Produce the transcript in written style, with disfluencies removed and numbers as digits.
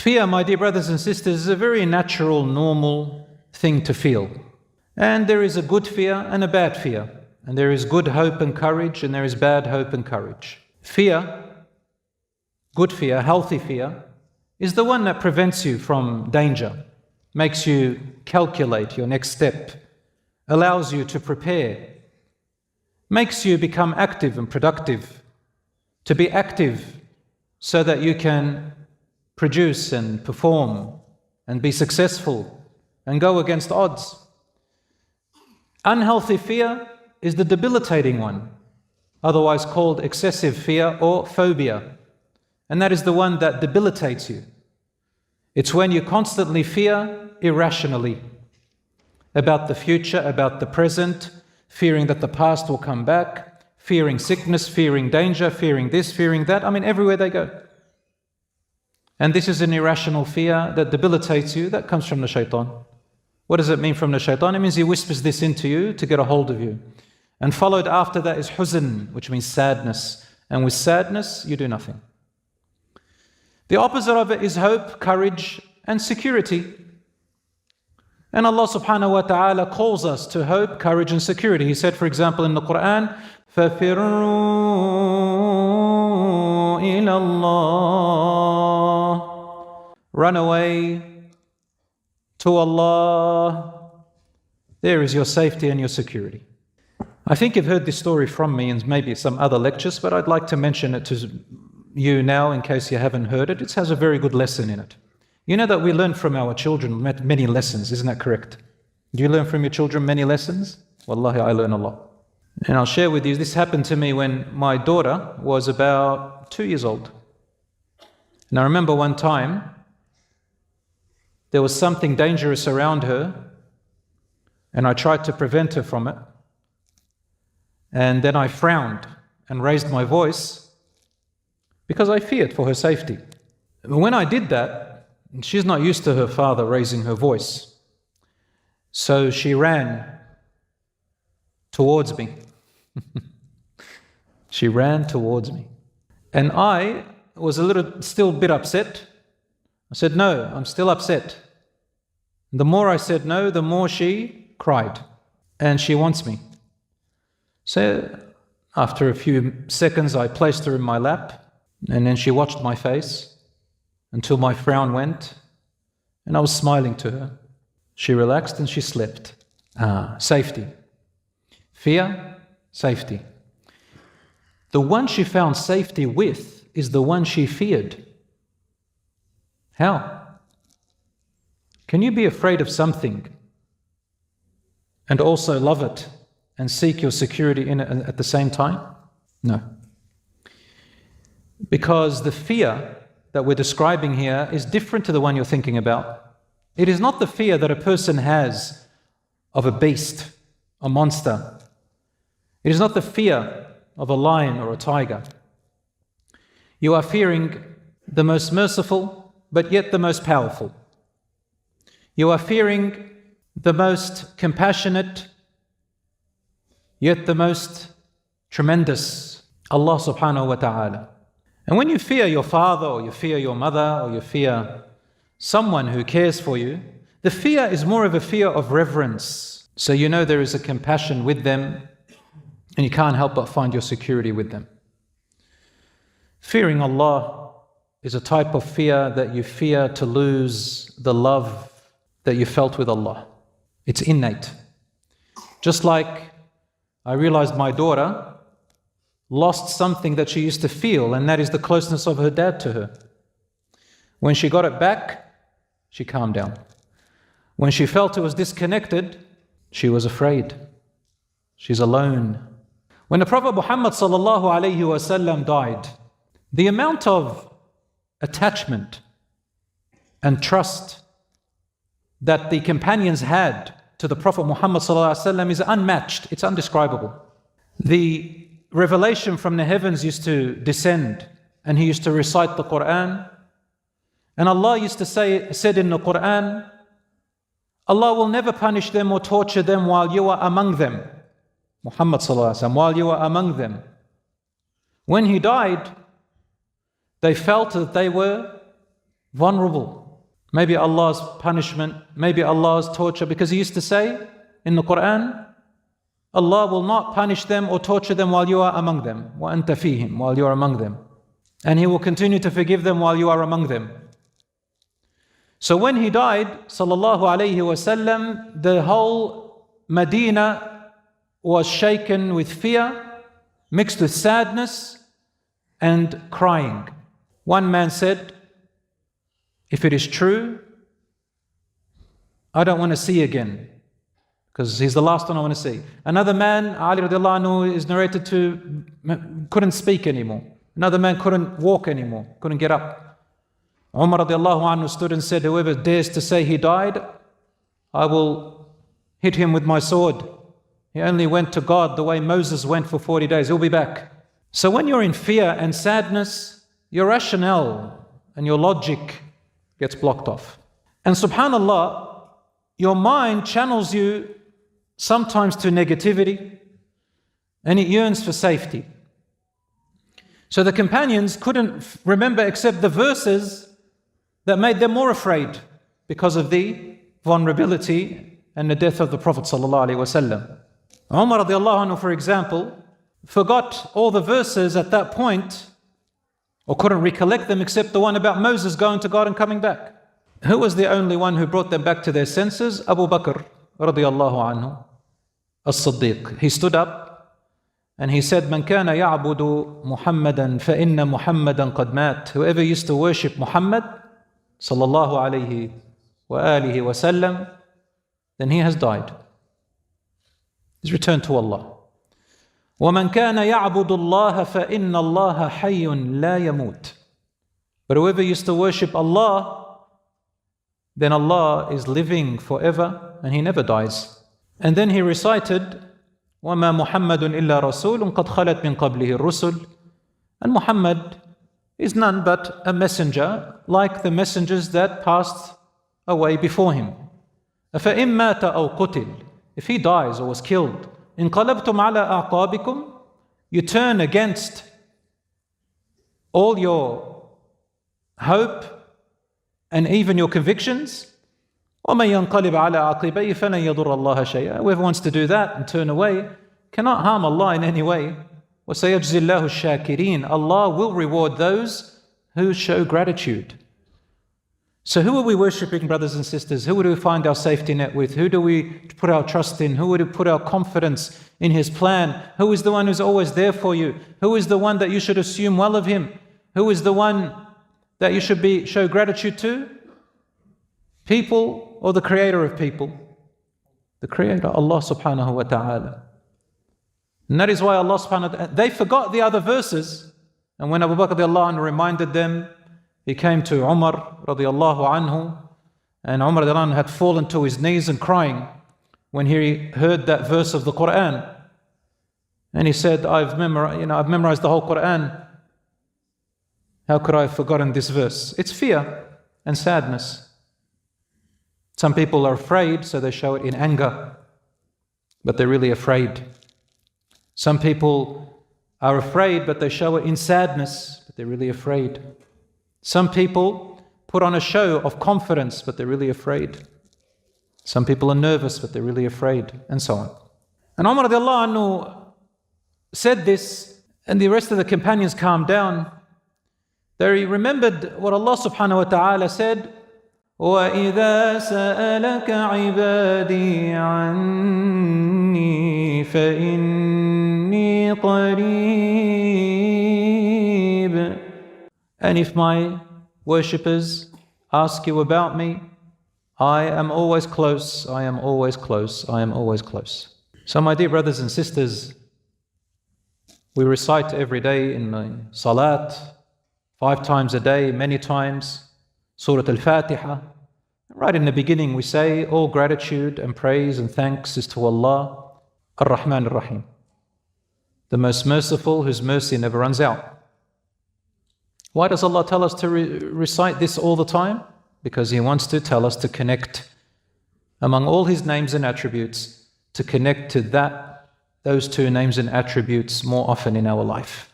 Fear, my dear brothers and sisters, is a very natural, normal thing to feel. And there is a good fear and a bad fear. And there is good hope and courage, and there is bad hope and courage. Fear, good fear, healthy fear, is the one that prevents you from danger, makes you calculate your next step, allows you to prepare, makes you become active and productive, to be active so that you can produce and perform and be successful and go against odds. Unhealthy fear is the debilitating one, otherwise called excessive fear or phobia. And that is the one that debilitates you. It's when you constantly fear irrationally about the future, about the present, fearing that the past will come back, fearing sickness, fearing danger, fearing this, fearing that. I mean, everywhere they go. And this is an irrational fear that debilitates you. That comes from the shaitan. What does it mean from the shaitan? It means he whispers this into you to get a hold of you. And followed after that is huzn, which means sadness. And with sadness, you do nothing. The opposite of it is hope, courage, and security. And Allah subhanahu wa ta'ala calls us to hope, courage, and security. He said, for example, in the Quran, فَفِرُّوا إِلَى اللَّهِ. Run away to Allah. There is your safety and your security. I think you've heard this story from me and maybe some other lectures, but I'd like to mention it to you now in case you haven't heard it. It has a very good lesson in it. You know that we learn from our children many lessons, isn't that correct? Do you learn from your children many lessons? Wallahi, I learn a lot. And I'll share with you, this happened to me when my daughter was about 2 years old. And I remember one time, there was something dangerous around her, and I tried to prevent her from it. And then I frowned and raised my voice because I feared for her safety. When I did that, she's not used to her father raising her voice. So she ran towards me. She ran towards me. And I was still a bit upset. I said, no, I'm still upset. The more I said no, the more she cried. And she wants me. So after a few seconds, I placed her in my lap. And then she watched my face until my frown went. And I was smiling to her. She relaxed and she slept. Safety. Fear, safety. The one she found safety with is the one she feared. How? Can you be afraid of something and also love it and seek your security in it at the same time? No. Because the fear that we're describing here is different to the one you're thinking about. It is not the fear that a person has of a beast, a monster. It is not the fear of a lion or a tiger. You are fearing the most merciful, but yet the most powerful. You are fearing the most compassionate, yet the most tremendous, Allah subhanahu wa ta'ala. And when you fear your father, or you fear your mother, or you fear someone who cares for you, the fear is more of a fear of reverence. So you know there is a compassion with them, and you can't help but find your security with them. Fearing Allah is a type of fear that you fear to lose the love that you felt with Allah. It's innate. Just like I realized my daughter lost something that she used to feel, and that is the closeness of her dad to her. When she got it back, she calmed down. When she felt it was disconnected, she was afraid. She's alone. When the Prophet Muhammad sallallahu alayhi wasallam died, the amount of attachment and trust that the companions had to the Prophet Muhammad sallallahu alayhi wasallam is unmatched. It's indescribable. The revelation from the heavens used to descend, and he used to recite the Quran. And Allah used to said in the Quran, Allah will never punish them or torture them while you are among them. Muhammad sallallahu alaihi wasallam, while you are among them. When he died, they felt that they were vulnerable. maybe Allah's punishment, maybe Allah's torture, because He used to say in the Quran, Allah will not punish them or torture them while you are among them, وَأَنْتَ فِيهِمْ, while you are among them. And He will continue to forgive them while you are among them. So when He died, sallallahu alayhi wasallam, the whole Medina was shaken with fear, mixed with sadness and crying. One man said, if it is true, I don't want to see again, because he's the last one I want to see. Another man, Ali radiallahu anhu, is narrated to couldn't speak anymore. Another man couldn't walk anymore, couldn't get up. Umar radiallahu anhu stood and said, whoever dares to say he died, I will hit him with my sword. He only went to God the way Moses went for 40 days. He'll be back. So when you're in fear and sadness, your rationale and your logic gets blocked off. And subhanallah, your mind channels you sometimes to negativity, and it yearns for safety. So the companions couldn't remember except the verses that made them more afraid because of the vulnerability and the death of the Prophet sallallahu alaihi wasallam. Umar radiallahu anhu, for example, forgot all the verses at that point, or couldn't recollect them except the one about Moses going to God and coming back. Who was the only one who brought them back to their senses? Abu Bakr radiallahu anhu, as-Siddiq. He stood up and he said, "Man kana ya'budu Muhammadan fa inna Muhammadan qad mat." Whoever used to worship Muhammad sallallahu alayhi wa alihi wa sallam, then he has died. He's returned to Allah. وَمَنْ كَانَ يَعْبُدُ اللَّهَ فَإِنَّ اللَّهَ حَيٌّ لَا يَمُوتُ. But whoever used to worship Allah, then Allah is living forever and He never dies. And then he recited, وَمَا مُحَمَّدٌ إِلَّا رَسُولٌ قَدْ خَلَتْ مِنْ قَبْلِهِ الرُّسُلُ. And Muhammad is none but a messenger like the messengers that passed away before him. أَفَإِن مَاتَ أَوْ قُتِلْ. If he dies or was killed, انقلبتم على أعقابكم, you turn against all your hope and even your convictions. وَمَن يَنْقَلِبْ عَلَى عَقِبَيْهِ فَلَنْ يَضُرَّ اللَّهَ شَيْئًا. Whoever wants to do that and turn away cannot harm Allah in any way. وَسَيَجْزِي اللَّهُ الشَّاكِرِينَ. Allah will reward those who show gratitude. So who are we worshipping, brothers and sisters? Who do we find our safety net with? Who do we put our trust in? Who would we put our confidence in His plan? Who is the one who's always there for you? Who is the one that you should assume well of Him? Who is the one that you should show gratitude to? People or the creator of people? The creator, Allah subhanahu wa ta'ala. And that is why Allah subhanahu wa ta'ala, they forgot the other verses. And when Abu Bakr radiallahu anhu reminded them, he came to Umar radiallahu anhu, and Umar radiallahu anhu had fallen to his knees and crying when he heard that verse of the Quran. And he said, I've memorized the whole Quran. How could I have forgotten this verse? It's fear and sadness. Some people are afraid, so they show it in anger, but they're really afraid. Some people are afraid, but they show it in sadness, but they're really afraid. Some people put on a show of confidence, but they're really afraid. Some people are nervous, but they're really afraid, and so on. And Umar radiallahu anhu said this, and the rest of the companions calmed down. They remembered what Allah subhanahu wa ta'ala said, وَإِذَا سَأَلَكَ عِبَادِي عَنِّي فَإِنِّي قَرِيبٌ. And if my worshippers ask you about me, I am always close, I am always close, I am always close. So my dear brothers and sisters, we recite every day in the Salat, 5 times a day, many times, Surah Al-Fatiha. Right in the beginning we say, all gratitude and praise and thanks is to Allah, Ar-Rahman Ar-Rahim, the most merciful, whose mercy never runs out. Why does Allah tell us to recite this all the time? Because He wants to tell us to connect among all His names and attributes, to connect to those 2 names and attributes more often in our life.